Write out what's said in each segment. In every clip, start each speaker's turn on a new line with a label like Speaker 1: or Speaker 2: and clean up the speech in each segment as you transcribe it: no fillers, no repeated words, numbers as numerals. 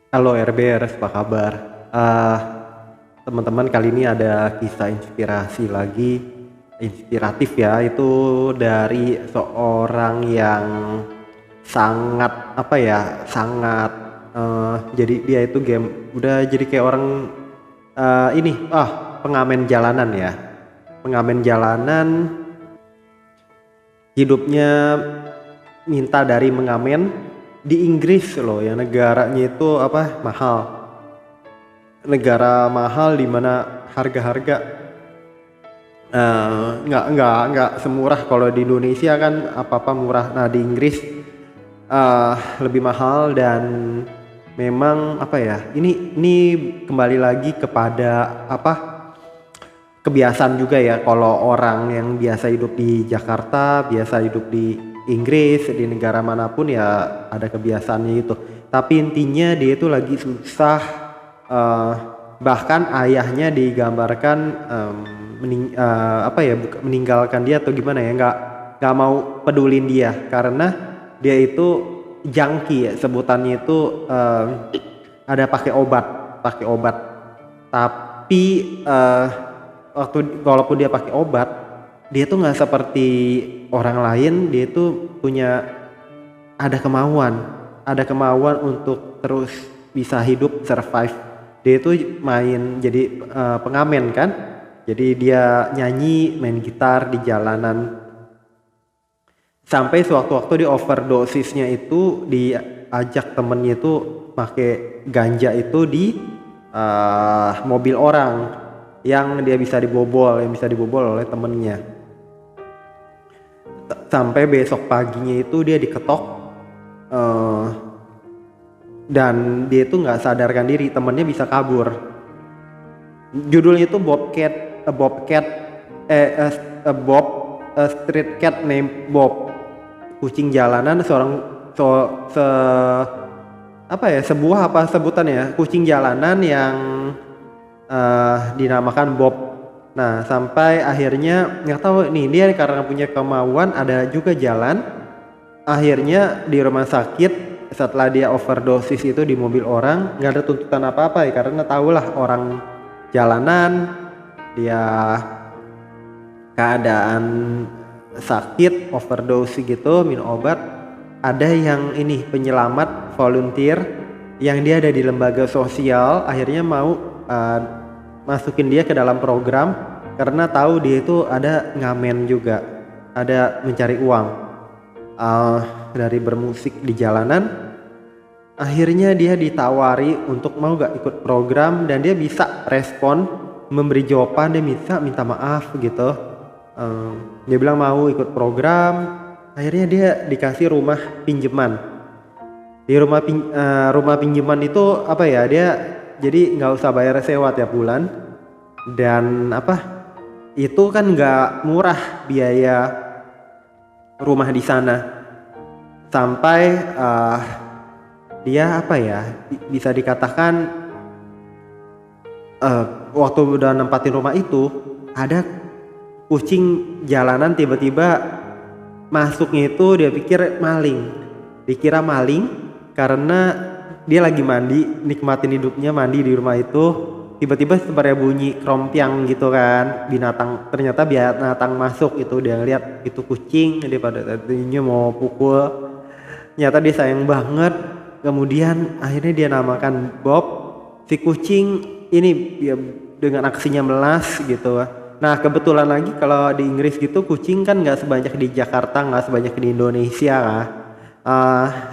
Speaker 1: Halo RBR, apa kabar? Eh, Teman-teman, kali ini ada kisah inspiratif ya, itu dari seorang yang sangat apa ya, sangat jadi dia itu game udah jadi kayak orang pengamen jalanan ya, pengamen jalanan hidupnya minta dari mengamen di Inggris loh, yang negaranya itu apa mahal, negara mahal di mana harga-harga nggak semurah kalau di Indonesia kan apa-apa murah. Nah di Inggris lebih mahal. Dan memang apa ya, ini kembali lagi kepada apa, kebiasaan juga ya. Kalau orang yang biasa hidup di Jakarta, biasa hidup di Inggris, di negara manapun ya ada kebiasaannya itu. Tapi intinya dia itu lagi susah. eh, Bahkan ayahnya digambarkan meninggalkan dia atau gimana ya, nggak mau pedulin dia karena dia itu junkie ya, sebutannya itu ada pakai obat. Tapi waktu walaupun dia pakai obat, dia tuh nggak seperti orang lain. Dia tuh ada kemauan untuk terus bisa hidup, survive. Dia itu main jadi pengamen kan, jadi dia nyanyi, main gitar di jalanan. Sampai sewaktu-waktu di overdosisnya itu diajak temennya itu pakai ganja itu di mobil orang yang bisa dibobol oleh temennya. Sampai besok paginya itu dia diketok, eh, dan dia itu nggak sadarkan diri, temennya bisa kabur. Judulnya itu a street cat named Bob, kucing jalanan. Sebuah apa sebutannya, kucing jalanan yang dinamakan Bob. Nah sampai akhirnya nggak tahu nih, dia karena punya kemauan, ada juga jalan. Akhirnya di rumah sakit setelah dia overdosis itu di mobil orang, nggak ada tuntutan apa-apa ya, karena tahulah orang jalanan, dia keadaan sakit overdosis gitu, minum obat. Ada yang ini penyelamat volunteer yang dia ada di lembaga sosial, akhirnya mau masukin dia ke dalam program karena tahu dia itu ada ngamen juga, ada mencari uang dari bermusik di jalanan. Akhirnya dia ditawari untuk mau gak ikut program, dan dia bisa respon, memberi jawaban, dia bisa minta maaf gitu. Dia bilang mau ikut program. Akhirnya dia dikasih rumah pinjaman. Di rumah pinjaman itu apa ya, dia jadi nggak usah bayar sewa tiap bulan. Dan apa, itu kan nggak murah biaya rumah di sana. Sampai dia apa ya, bisa dikatakan waktu udah nempatin rumah itu, ada kucing jalanan tiba-tiba masuknya itu, dia dikira maling karena dia lagi mandi, nikmatin hidupnya mandi di rumah itu. Tiba-tiba sebenarnya bunyi krompiang gitu kan, ternyata binatang masuk. Itu dia ngeliat itu kucing, dia pada tadinya mau pukul, ternyata dia sayang banget. Kemudian akhirnya dia namakan Bob, si kucing ini ya, dengan aksinya melas gitu. Nah kebetulan lagi kalau di Inggris gitu, kucing kan nggak sebanyak di Jakarta, nggak sebanyak di Indonesia lah.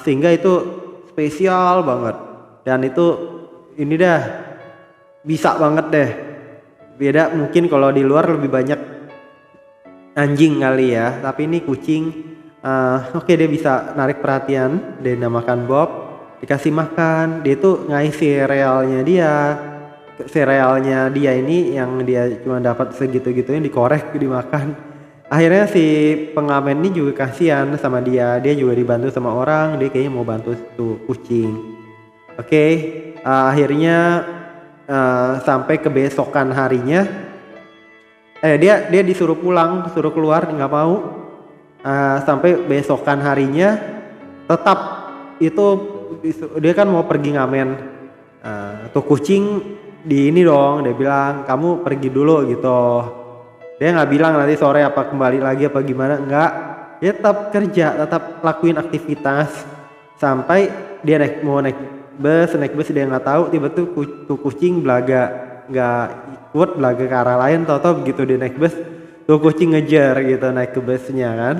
Speaker 1: Sehingga itu spesial banget. Dan itu ini dah bisa banget deh. Beda mungkin kalau di luar lebih banyak anjing kali ya, tapi ini kucing. Oke, dia bisa narik perhatian. Dia namakan Bob, dikasih makan. Dia tuh ngasih serealnya dia ini yang dia cuma dapat segitu-gitunya, dikorek, dimakan. Akhirnya si pengamen ini juga kasihan sama dia juga dibantu sama orang, dia kayaknya mau bantu tuh kucing. Oke, akhirnya sampai kebesokan harinya dia disuruh pulang, disuruh keluar, nggak mau. Sampai besokan harinya tetap itu dia kan mau pergi ngamen. Tuh kucing di ini dong, dia bilang kamu pergi dulu gitu. Dia nggak bilang nanti sore apa kembali lagi apa gimana, enggak. Dia tetap kerja, tetap lakuin aktivitas sampai dia naik bus dia nggak tahu, tiba-tiba tuh kucing belaga nggak ikut, belaga ke arah lain, tau begitu dia naik bus tuh kucing ngejar gitu naik ke busnya kan.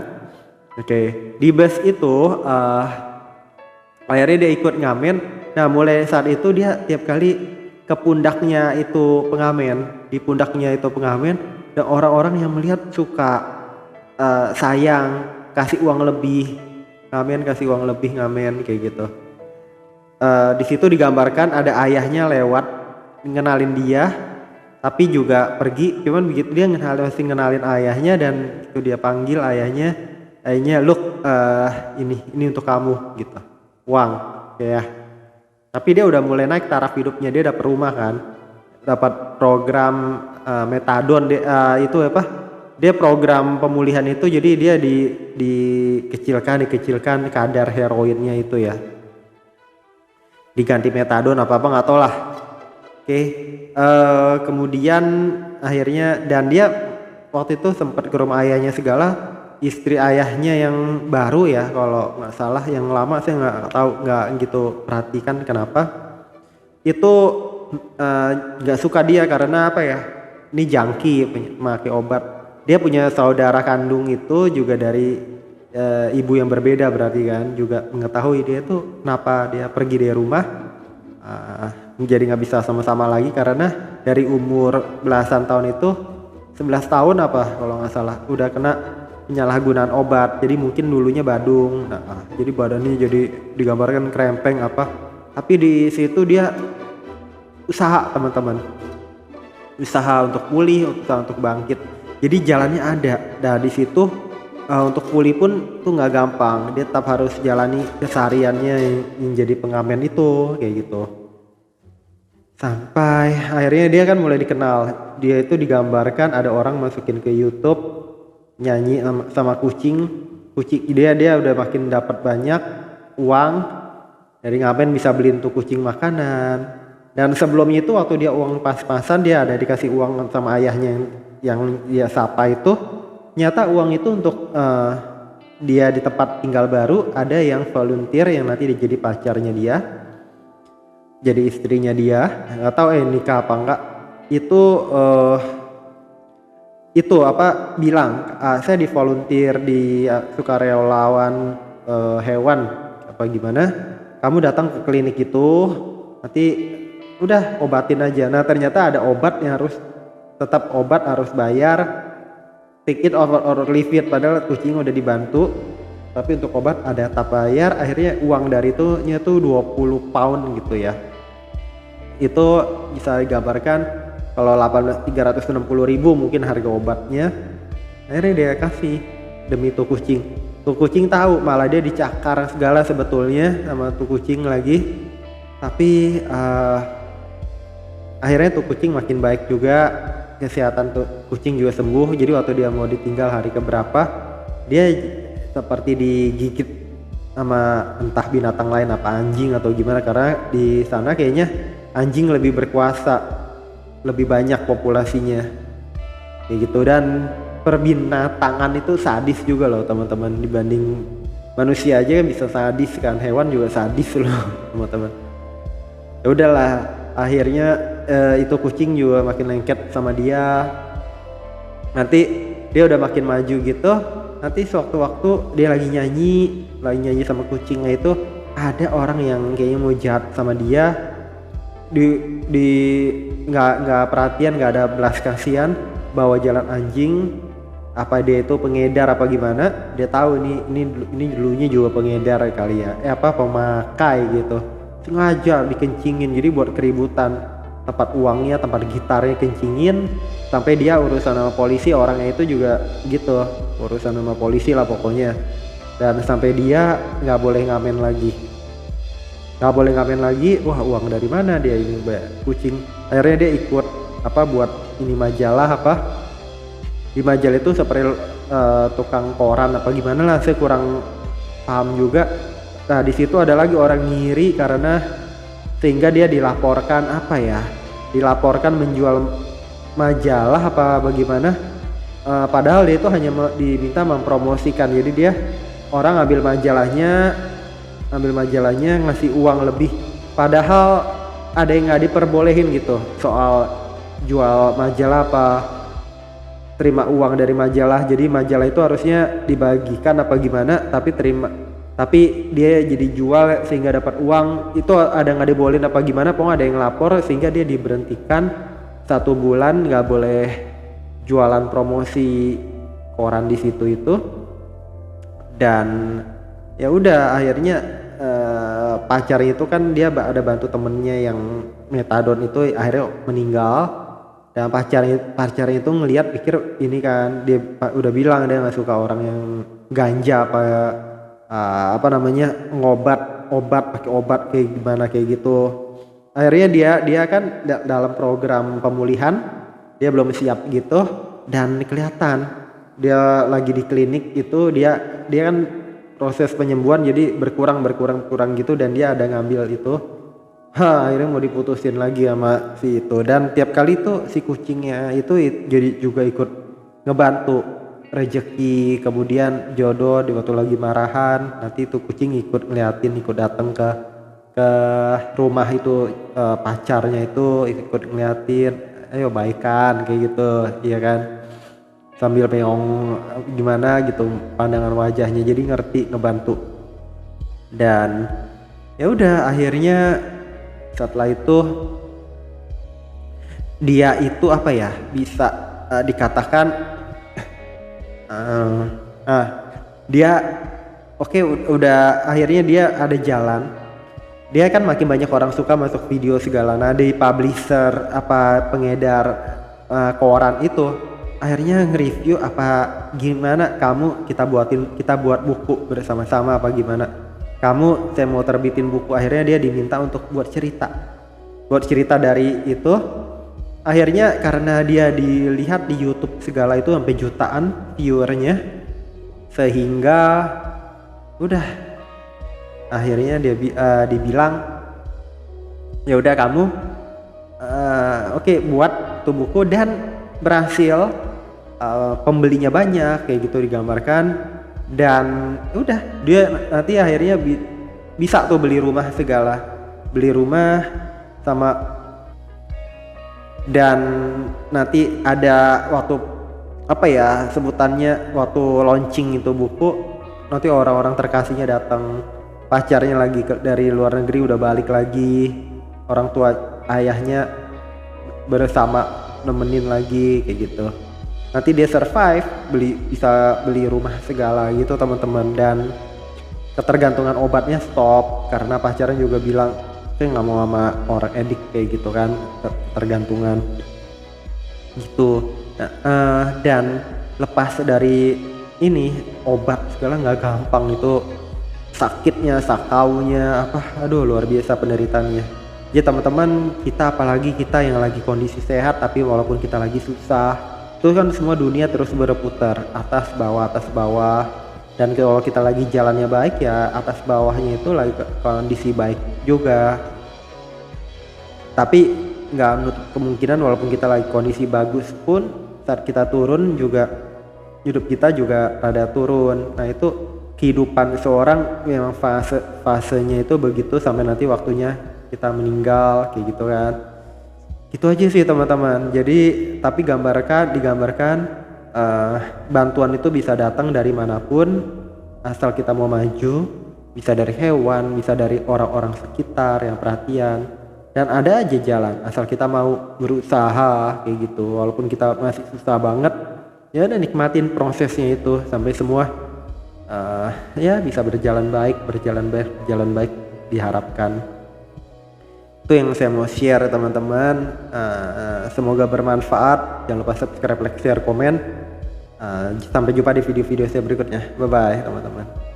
Speaker 1: Oke, di bus itu akhirnya dia ikut ngamen. Nah mulai saat itu dia tiap kali ke pundaknya itu pengamen, di pundaknya itu pengamen, dan orang-orang yang melihat suka sayang, kasih uang lebih ngamen kayak gitu. Di situ digambarkan ada ayahnya lewat ngenalin dia, tapi juga pergi. Cuman begitu dia ngenalin ayahnya dan itu dia panggil ayahnya, look, ini untuk kamu gitu, uang ya. Tapi dia udah mulai naik taraf hidupnya, dia dapat rumah kan, dapat program metadon, itu apa? Dia program pemulihan itu, jadi dia dikecilkan kadar heroinnya itu ya, diganti metadon apa nggak tahu lah. Oke, kemudian akhirnya, dan dia waktu itu sempat ke rumah ayahnya segala. Istri ayahnya yang baru ya kalau nggak salah, yang lama saya nggak tahu, nggak gitu perhatikan kenapa itu nggak suka dia karena apa ya, ini junkie pakai obat. Dia punya saudara kandung itu juga dari ibu yang berbeda, berarti kan juga mengetahui dia tuh kenapa dia pergi dari rumah, jadi nggak bisa sama-sama lagi karena dari umur belasan tahun itu, 11 tahun apa kalau nggak salah, udah kena penyalahgunaan obat. Jadi mungkin dulunya badung, jadi badannya jadi digambarkan krempeng apa, tapi di situ dia usaha teman-teman, usaha untuk pulih, usaha untuk bangkit. Jadi jalannya ada. Nah di situ untuk pulih pun tuh nggak gampang, dia tetap harus jalani kesehariannya yang jadi pengamen itu kayak gitu. Sampai akhirnya dia kan mulai dikenal. Dia itu digambarkan ada orang masukin ke YouTube nyanyi sama kucing dia udah makin dapat banyak uang dari ngamen, bisa beliin tuh kucing makanan. Dan sebelumnya itu waktu dia uang pas-pasan, dia ada dikasih uang sama ayahnya yang dia sapa itu, nyata uang itu untuk dia di tempat tinggal baru ada yang volunteer yang nanti jadi pacarnya dia, jadi istrinya dia, nggak tahu nikah apa enggak. Itu apa bilang, saya di volunteer di sukarelawan hewan apa gimana, kamu datang ke klinik itu nanti udah obatin aja. Nah ternyata ada obat yang harus bayar, take it or leave it, padahal kucing udah dibantu, tapi untuk obat ada tetap bayar. Akhirnya uang dari itunya tuh 20 pound gitu ya. Itu bisa digambarkan kalau 360.000 mungkin harga obatnya. Akhirnya dia kasih demi tuh kucing. Tuh kucing tahu, malah dia dicakar segala sebetulnya sama tuh kucing lagi. Tapi akhirnya tuh kucing makin baik juga, kesehatan tuh kucing juga sembuh. Jadi waktu dia mau ditinggal hari keberapa, dia seperti digigit sama entah binatang lain, apa anjing atau gimana, karena di sana kayaknya anjing lebih berkuasa, lebih banyak populasinya kayak gitu. Dan perbinatangan itu sadis juga loh teman-teman, dibanding manusia aja bisa sadis kan, hewan juga sadis loh teman-teman. Ya udahlah, akhirnya itu kucing juga makin lengket sama dia. Nanti dia udah makin maju gitu, nanti sewaktu-waktu dia lagi nyanyi sama kucingnya itu, ada orang yang kayaknya mau jahat sama dia, nggak perhatian, nggak ada belas kasihan, bawa jalan anjing. Apa dia itu pengedar apa gimana, dia tahu ini dulunya juga pengedar kali ya, pemakai gitu, sengaja dikencingin, jadi buat keributan, tempat uangnya, tempat gitarnya kencingin, sampai dia urusan sama polisi. Orangnya itu juga gitu, urusan sama polisi lah pokoknya. Dan sampai dia nggak boleh ngamen lagi. Wah, uang dari mana dia ini kucing. Akhirnya dia ikut buat ini majalah di majalah itu seperti tukang koran apa gimana lah, saya kurang paham juga. Nah di situ ada lagi orang ngiri karena sehingga dia dilaporkan dilaporkan menjual majalah apa bagaimana. Padahal dia itu hanya diminta mempromosikan, jadi dia orang ambil majalahnya ngasih uang lebih, padahal ada yang nggak diperbolehin gitu soal jual majalah apa terima uang dari majalah. Jadi majalah itu harusnya dibagikan apa gimana, tapi dia jadi jual sehingga dapat uang. Itu ada nggak dibolehin apa gimana, pokoknya ada yang lapor sehingga dia diberhentikan 1 bulan, nggak boleh jualan promosi koran di situ itu. Dan ya udah akhirnya pacarnya itu kan dia ada bantu temennya yang metadon itu akhirnya meninggal. Dan pacarnya itu ngelihat pikir ini kan, dia udah bilang dia nggak suka orang yang ganja apa namanya pakai obat kayak gimana kayak gitu. Akhirnya dia kan dalam program pemulihan dia belum siap gitu, dan kelihatan dia lagi di klinik itu dia kan proses penyembuhan jadi berkurang gitu, dan dia ada ngambil itu. Akhirnya mau diputusin lagi sama si itu, dan tiap kali tuh si kucingnya itu jadi juga ikut ngebantu rezeki, kemudian jodoh di waktu lagi marahan, nanti itu kucing ikut ngeliatin, ikut datang ke rumah itu pacarnya itu ikut ngeliatin, ayo baikan kayak gitu, iya kan, sambil meong gimana gitu pandangan wajahnya, jadi ngerti ngebantu. Dan ya udah akhirnya setelah itu dia itu bisa dikatakan dia udah akhirnya dia ada jalan. Dia kan makin banyak orang suka masuk video segala, nah di publisher pengedar koran itu akhirnya nge-review gimana kita buat buku bersama-sama apa gimana, saya mau terbitin buku. Akhirnya dia diminta untuk buat cerita dari itu. Akhirnya karena dia dilihat di YouTube segala itu sampai jutaan viewernya, sehingga udah akhirnya dia dibilang ya udah kamu buat tuh buku, dan berhasil. Pembelinya banyak kayak gitu digambarkan, dan udah dia nanti akhirnya bisa tuh beli rumah sama, dan nanti ada waktu sebutannya waktu launching itu buku, nanti orang-orang terkasihnya datang, pacarnya lagi dari luar negeri udah balik lagi, orang tua ayahnya bersama nemenin lagi kayak gitu. Nanti dia survive, bisa beli rumah segala gitu teman-teman, dan ketergantungan obatnya stop karena pacarnya juga bilang saya nggak mau sama orang edik kayak gitu kan, ketergantungan gitu. Dan lepas dari ini obat segala nggak gampang, itu sakitnya, sakaunya luar biasa penderitaannya. Ya teman-teman, apalagi kita yang lagi kondisi sehat tapi walaupun kita lagi susah, itu kan semua dunia terus berputar atas bawah, dan kalau kita lagi jalannya baik ya atas bawahnya itu lagi kondisi baik juga. Tapi nggak menutup kemungkinan walaupun kita lagi kondisi bagus pun saat kita turun juga hidup kita juga rada turun. Nah itu kehidupan seorang memang fasenya itu begitu sampai nanti waktunya kita meninggal kayak gitu kan. Gitu aja sih teman-teman. Jadi tapi digambarkan bantuan itu bisa datang dari manapun asal kita mau maju, bisa dari hewan, bisa dari orang-orang sekitar yang perhatian, dan ada aja jalan asal kita mau berusaha kayak gitu. Walaupun kita masih susah banget, ya udah nikmatin prosesnya itu sampai semua ya bisa berjalan baik diharapkan. Itu yang saya mau share teman-teman. Semoga bermanfaat. Jangan lupa subscribe, like, share, komen. Sampai jumpa di video-video saya berikutnya. Bye bye teman-teman.